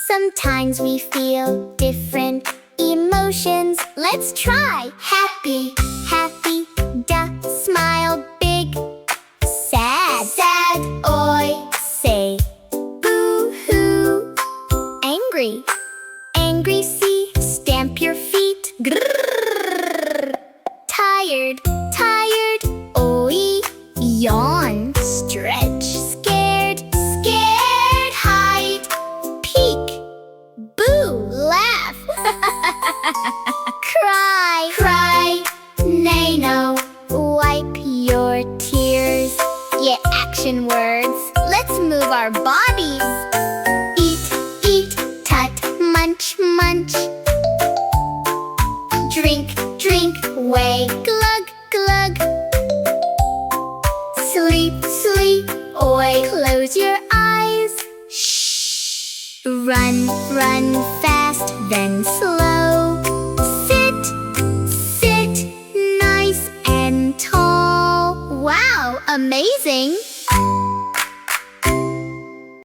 Sometimes we feel different emotions. Let's try. Happy, happy, duh. Smile big. Sad, sad, oi. Say boo-hoo. Angry, angry, see. Stamp your feet. Grrr. Tired, tired, oi. Yawn, stretch. Scared, scared, hide. Peek, boo, laugh. Cry, cry, nay, no. Wipe your tears. Yeah, action words. Let's move our bodies. Eat, eat, tut, munch, munch. Drink, drink, way, glug, glug. Sleep, sleep, oi. Close your eyes. Shh. Run, run fast, then slow. Sit, sit, nice and tall. Wow, amazing!